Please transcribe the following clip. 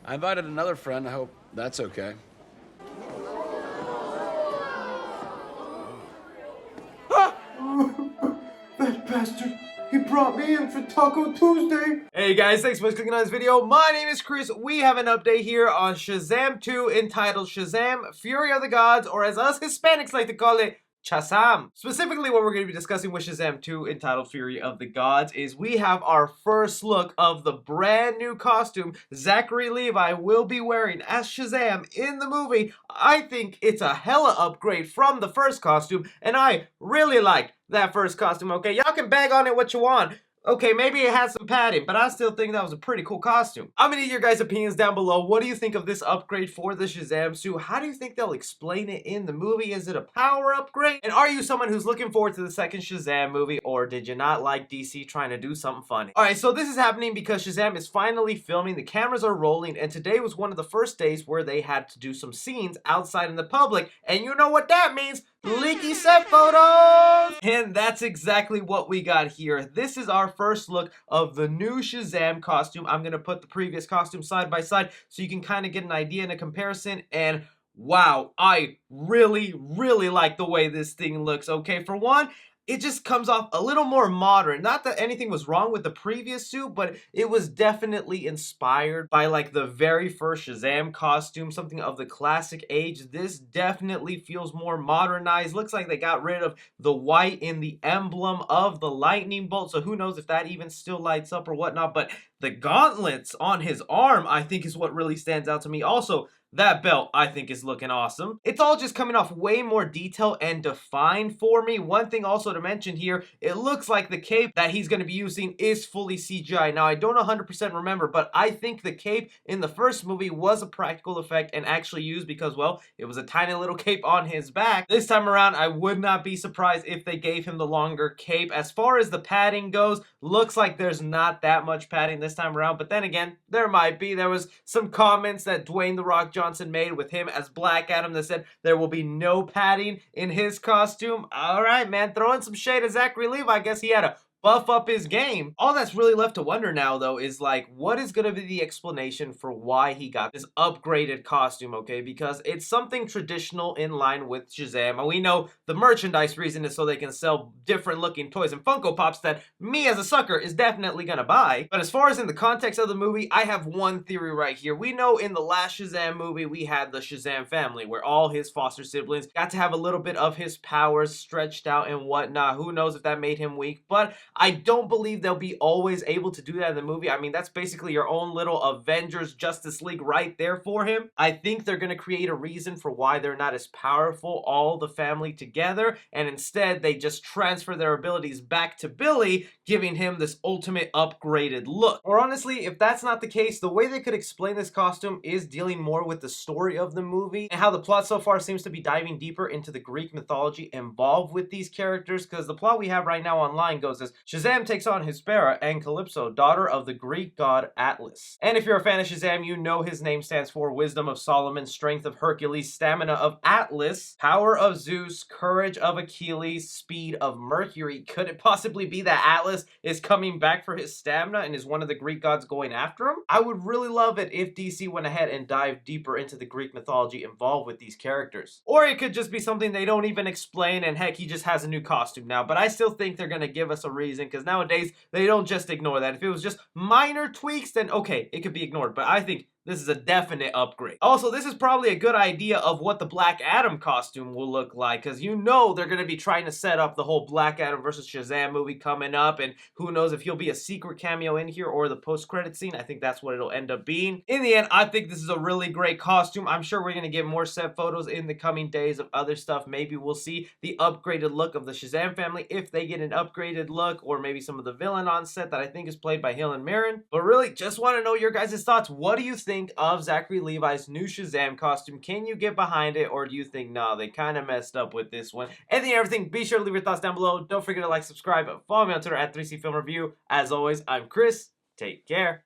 I invited another friend. I hope that's okay. That bastard! He brought me in for Taco Tuesday! Hey guys, thanks so much for clicking on this video. My name is Chris. We have an update here on Shazam 2 entitled Shazam, Fury of the Gods, or as us Hispanics like to call it, Shazam. Specifically, what we're going to be discussing with Shazam 2 entitled Fury of the Gods is we have our first look of the brand new costume Zachary Levi will be wearing as Shazam in the movie. I think it's a hella upgrade from the first costume, and I really like that first costume, okay? Y'all can bag on it what you want. Okay, maybe it has some padding, but I still think that was a pretty cool costume. I'm gonna need your guys' opinions down below. What do you think of this upgrade for the Shazam suit? How do you think they'll explain it in the movie? Is it a power upgrade? And are you someone who's looking forward to the second Shazam movie, or did you not like DC trying to do something funny? Alright, so this is happening because Shazam is finally filming, the cameras are rolling, and today was one of the first days where they had to do some scenes outside in the public, and you know what that means. Leaky set photos! And that's exactly what we got here. This is our first look of the new Shazam costume. I'm gonna put the previous costume side by side so you can kind of get an idea and a comparison. And wow, I really like the way this thing looks. Okay, for one, it just comes off a little more modern. Not that anything was wrong with the previous suit, but it was definitely inspired by like the very first Shazam costume, something of the classic age. This definitely feels more modernized. Looks like they got rid of the white in the emblem of the lightning bolt, so who knows if that even still lights up or whatnot. But the gauntlets on his arm, I think, is what really stands out to me. Also, that belt, I think, is looking awesome. It's all just coming off way more detail and defined for me. One thing also to mention here, it looks like the cape that he's going to be using is fully CGI. Now, I don't 100% remember, but I think the cape in the first movie was a practical effect and actually used because, well, it was a tiny little cape on his back. This time around, I would not be surprised if they gave him the longer cape. As far as the padding goes, looks like there's not that much padding this time around, but then again, there might be. There was some comments that Dwayne "The Rock" Johnson made with him as Black Adam that said there will be no padding in his costume. Alright, man, throwing some shade at Zachary Levi. I guess he had to buff up his game. All that's really left to wonder now, though, is like, what is going to be the explanation for why he got this upgraded costume, okay? Because it's something traditional in line with Shazam. And we know the merchandise reason is so they can sell different looking toys and Funko Pops that me as a sucker is definitely going to buy. But as far as in the context of the movie, I have one theory right here. We know in the last Shazam movie, we had the Shazam family, where all his foster siblings got to have a little bit of his powers stretched out and whatnot. Who knows if that made him weak, but I don't believe they'll be always able to do that in the movie. I mean, that's basically your own little Avengers Justice League right there for him. I think they're going to create a reason for why they're not as powerful, all the family together, and instead they just transfer their abilities back to Billy, giving him this ultimate upgraded look. Or honestly, if that's not the case, the way they could explain this costume is dealing more with the story of the movie and how the plot so far seems to be diving deeper into the Greek mythology involved with these characters, because the plot we have right now online goes as Shazam takes on Hespera and Calypso, daughter of the Greek god Atlas. And if you're a fan of Shazam, you know his name stands for Wisdom of Solomon, Strength of Hercules, Stamina of Atlas, Power of Zeus, Courage of Achilles, Speed of Mercury. Could it possibly be that Atlas is coming back for his stamina and is one of the Greek gods going after him? I would really love it if DC went ahead and dived deeper into the Greek mythology involved with these characters. Or it could just be something they don't even explain and heck, he just has a new costume now. But I still think they're going to give us a reason, because nowadays they don't just ignore that. If it was just minor tweaks, then okay, it could be ignored. But I think this is a definite upgrade. Also, this is probably a good idea of what the Black Adam costume will look like, because you know they're going to be trying to set up the whole Black Adam versus Shazam movie coming up, and who knows if he'll be a secret cameo in here or the post-credit scene. I think that's what it'll end up being. In the end, I think this is a really great costume. I'm sure we're going to get more set photos in the coming days of other stuff. Maybe we'll see the upgraded look of the Shazam family if they get an upgraded look, or maybe some of the villain on set that I think is played by Helen Mirren. But really, just want to know your guys' thoughts. What do you think of Zachary Levi's new Shazam costume? Can you get behind it, or do you think, nah, they kind of messed up with this one? Anything and everything, be sure to leave your thoughts down below. Don't forget to like, subscribe, follow me on Twitter at 3C Film Review. As always, I'm Chris. Take care.